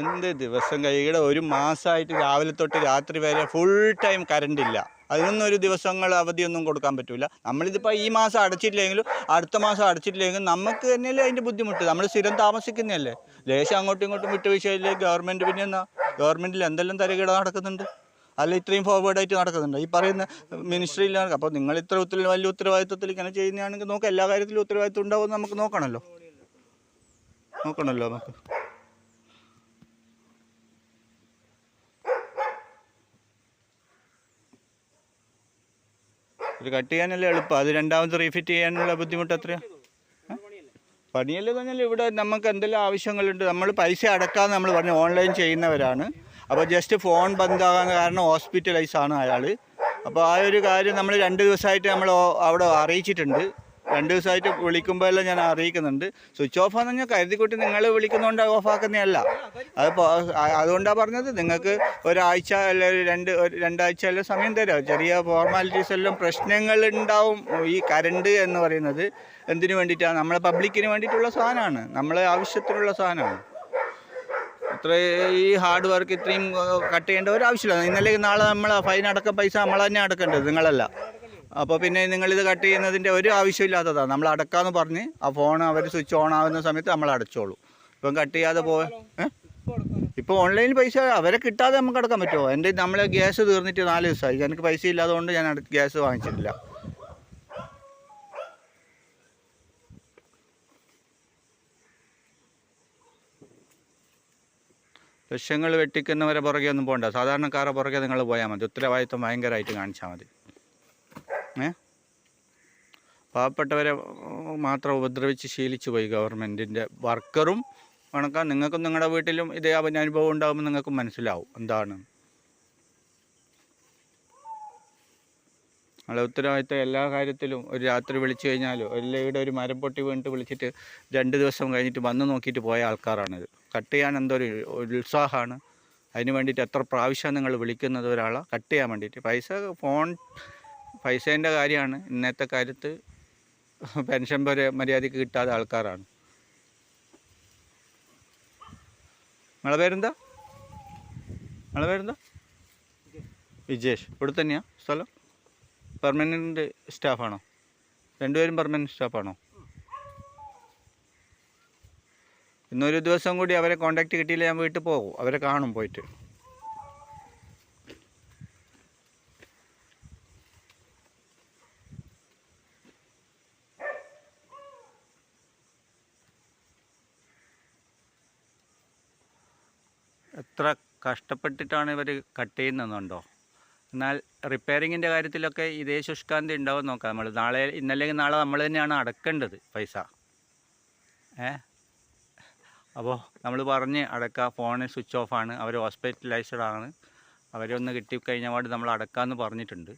എന്ത് ദിവസം കൈയുടെ ഒരു മാസമായിട്ട് രാവിലെ തൊട്ട് രാത്രി വരെ ഫുൾ ടൈം കറണ്ട് ഇല്ല. അതിനൊന്നും ഒരു ദിവസങ്ങൾ അവധിയൊന്നും കൊടുക്കാൻ പറ്റില്ല. നമ്മളിതിപ്പോൾ ഈ മാസം അടച്ചിട്ടില്ലെങ്കിലും അടുത്ത മാസം അടച്ചിട്ടില്ലെങ്കിലും നമുക്ക് തന്നെയല്ലേ അതിൻ്റെ ബുദ്ധിമുട്ട്. നമ്മൾ സ്ഥിരം താമസിക്കുന്നതല്ലേ. ലേശം അങ്ങോട്ടും ഇങ്ങോട്ടും വിട്ടുവീഴ്ചയില്ലേ ഗവൺമെൻറ്. പിന്നെ എന്നാ ഗവൺമെൻറ്റിൽ എന്തെല്ലാം തരകേട് നടക്കുന്നുണ്ട്. അല്ല ഇത്രയും ഫോർവേഡായിട്ട് നടക്കുന്നുണ്ട് ഈ പറയുന്ന മിനിസ്ട്രിയിലാണ്. അപ്പോൾ നിങ്ങൾ ഇത്ര വലിയ ഉത്തരവാദിത്വത്തിൽ ഇങ്ങനെ ചെയ്യുന്നതാണെങ്കിൽ നമുക്ക് എല്ലാ കാര്യത്തിലും ഉത്തരവാദിത്വം ഉണ്ടാവുമെന്ന് നമുക്ക് നോക്കണമല്ലോ നമുക്ക്. ഇത് കട്ട് ചെയ്യാനല്ലേ എളുപ്പം. അത് രണ്ടാമത് റീഫിറ്റ് ചെയ്യാനുള്ള ബുദ്ധിമുട്ട് എത്രയാണ്? പണിയല്ലേ തന്നെയല്ലേ. ഇവിടെ നമുക്ക് എന്തെല്ലാം ആവശ്യങ്ങളുണ്ട്. നമ്മൾ പൈസ അടക്കാമെന്ന് നമ്മൾ പറഞ്ഞു. ഓൺലൈൻ ചെയ്യുന്നവരാണ്. അപ്പോൾ ജസ്റ്റ് ഫോൺ ബന്ധാകാൻ കാരണം ഹോസ്പിറ്റലൈസാണ് അയാൾ. അപ്പോൾ ആ ഒരു കാര്യം നമ്മൾ 2 ദിവസമായിട്ട് നമ്മൾ അവിടെ അറിയിച്ചിട്ടുണ്ട്. 2 ദിവസമായിട്ട് വിളിക്കുമ്പോഴെല്ലാം ഞാൻ അറിയിക്കുന്നുണ്ട്. സ്വിച്ച് ഓഫ് ആണെന്ന് ഞാൻ കരുതിക്കൂട്ടി നിങ്ങൾ വിളിക്കുന്നതുകൊണ്ട് ഓഫാക്കുന്നതല്ല. അതിപ്പോൾ അതുകൊണ്ടാണ് പറഞ്ഞത് നിങ്ങൾക്ക് ഒരാഴ്ച അല്ലെങ്കിൽ രണ്ടാഴ്ച എല്ലാം സമയം തരാം. ചെറിയ ഫോർമാലിറ്റീസ് എല്ലാം പ്രശ്നങ്ങളുണ്ടാവും. ഈ കറണ്ട് എന്ന് പറയുന്നത് എന്തിനു വേണ്ടിയിട്ടാണ്? നമ്മളെ പബ്ലിക്കിന് വേണ്ടിയിട്ടുള്ള സാധനമാണ്, നമ്മളെ ആവശ്യത്തിനുള്ള സാധനമാണ്. ഇത്ര ഈ ഹാർഡ് വർക്ക് ഇത്രയും കട്ട് ചെയ്യേണ്ട ഒരു ആവശ്യമില്ല. ഇന്നലെ നാളെ നമ്മൾ ഫൈൻ അടക്കം പൈസ നമ്മൾ തന്നെ അടക്കേണ്ടത്, നിങ്ങളല്ല. അപ്പോൾ പിന്നെ നിങ്ങളിത് കട്ട് ചെയ്യുന്നതിൻ്റെ ഒരു ആവശ്യമില്ലാത്തതാണ്. നമ്മൾ അടക്കാമെന്ന് പറഞ്ഞ് ആ ഫോൺ അവർ സ്വിച്ച് ഓൺ ആവുന്ന സമയത്ത് നമ്മൾ അടച്ചോളൂ. ഇപ്പം കട്ട് ചെയ്യാതെ ഇപ്പോൾ ഓൺലൈനിൽ പൈസ അവരെ കിട്ടാതെ നമുക്ക് അടക്കാൻ പറ്റുമോ? എൻ്റെ നമ്മളെ ഗ്യാസ് തീർന്നിട്ട് 4 ദിവസമായി. എനിക്ക് പൈസ ഇല്ലാത്തതുകൊണ്ട് ഞാൻ ഗ്യാസ് വാങ്ങിച്ചിട്ടില്ല. ലക്ഷങ്ങൾ വെട്ടിക്കുന്നവരെ പുറകെ ഒന്നും പോകണ്ട. സാധാരണക്കാരെ പുറകെ നിങ്ങൾ പോയാൽ മതി. ഉത്തരവാദിത്വം ഭയങ്കരമായിട്ട് കാണിച്ചാൽ മതി. പാവപ്പെട്ടവരെ മാത്രം ഉപദ്രവിച്ച് ശീലിച്ചു പോയി ഗവൺമെൻറ്റിൻ്റെ. വർക്കറും കണക്കാം. നിങ്ങൾക്കും നിങ്ങളുടെ വീട്ടിലും ഇതേ അനുഭവം ഉണ്ടാകുമ്പോൾ നിങ്ങൾക്കും മനസ്സിലാവും എന്താണ് നമ്മളെ ഉത്തരവാദിത്വം. എല്ലാ കാര്യത്തിലും ഒരു രാത്രി വിളിച്ചു കഴിഞ്ഞാലോ ഇവിടെ ഒരു മരം പൊട്ടി വീണിട്ട് വിളിച്ചിട്ട് 2 ദിവസം കഴിഞ്ഞിട്ട് വന്ന് നോക്കിയിട്ട് പോയ ആൾക്കാരാണിത്. കട്ട് ചെയ്യാൻ എന്തൊരു ഉത്സാഹമാണ്. അതിന് വേണ്ടിയിട്ട് എത്ര പ്രാവശ്യം നിങ്ങൾ വിളിക്കുന്നത് ഒരാളെ കട്ട് ചെയ്യാൻ വേണ്ടിയിട്ട്. പൈസേൻ്റെ കാര്യമാണ്. ഇന്നത്തെ കാര്യത്ത് പെൻഷൻ വരെ മര്യാദയ്ക്ക് കിട്ടാത്ത ആൾക്കാരാണ്. നിങ്ങളെ പേരെന്താ? വിജേഷ്. ഇവിടെ തന്നെയാണ് സ്ഥലം? പെർമനൻറ്റ് സ്റ്റാഫാണോ? 2 പേരും പെർമനൻറ്റ് സ്റ്റാഫാണോ? ഇന്നൊരു ദിവസം കൂടി അവരെ കോൺടാക്റ്റ് കിട്ടിയില്ല ഞാൻ വീട്ടിൽ പോകും. അവരെ കാണും പോയിട്ട്. എത്ര കഷ്ടപ്പെട്ടിട്ടാണ് ഇവർ കട്ട് ചെയ്യുന്നതെന്നുണ്ടോ? എന്നാൽ റിപ്പയറിങ്ങിൻ്റെ കാര്യത്തിലൊക്കെ ഇതേ ശുഷ്കാന്തി ഉണ്ടാവും. നോക്കാം നമ്മൾ. ഇന്നലെ നമ്മൾ തന്നെയാണ് അടക്കേണ്ടത് പൈസ. അപ്പോൾ നമ്മൾ പറഞ്ഞ് അടക്കുക. ഫോണ് സ്വിച്ച് ഓഫാണ്, അവർ ഹോസ്പിറ്റലൈസ്ഡ് ആണ്, അവരെ ഒന്ന് കിട്ടിക്കഴിഞ്ഞ പാട് നമ്മൾ അടക്കാമെന്ന് പറഞ്ഞിട്ടുണ്ട്.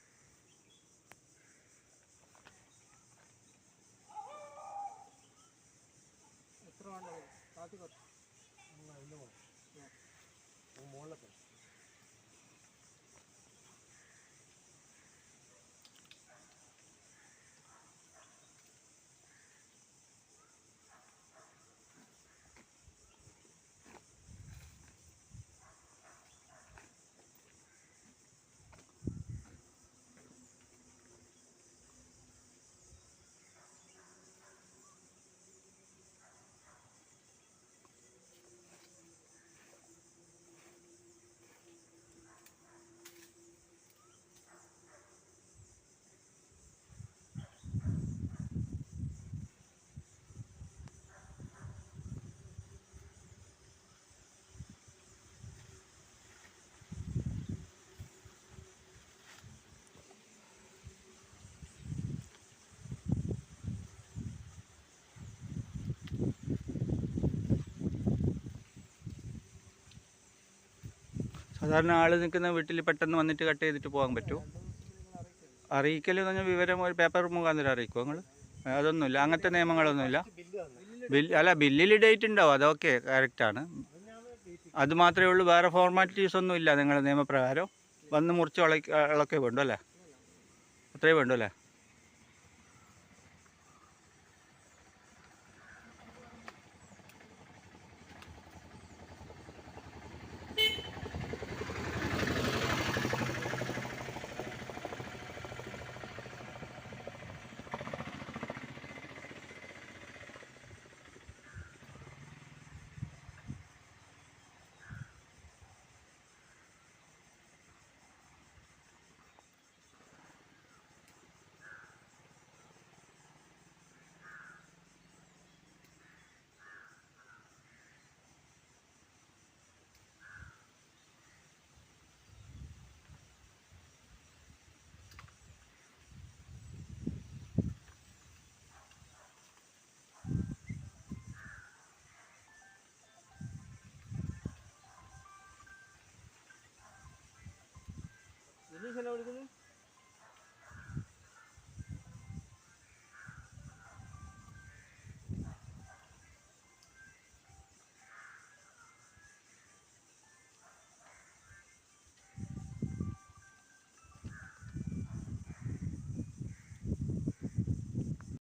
സാധാരണ ആൾ നിൽക്കുന്ന വീട്ടിൽ പെട്ടെന്ന് വന്നിട്ട് കട്ട് ചെയ്തിട്ട് പോകാൻ പറ്റുമോ? അറിയിക്കൽ എന്ന് പറഞ്ഞാൽ വിവരം ഒരു പേപ്പർ മുഖാന്തരം അറിയിക്കുമോ നിങ്ങൾ? അതൊന്നുമില്ല, അങ്ങനത്തെ നിയമങ്ങളൊന്നുമില്ല. ബില്ലിൽ ഡേറ്റ് ഉണ്ടാവും, അതൊക്കെ കറക്റ്റാണ്. അത് മാത്രമേ ഉള്ളൂ, വേറെ ഫോർമാലിറ്റീസ് ഒന്നും ഇല്ല നിങ്ങളുടെ നിയമപ്രകാരം. വന്ന് മുറിച്ച് ഇളക്കേ വേണ്ടു അല്ലേ? അത്രയേ വേണ്ടു അല്ലേ?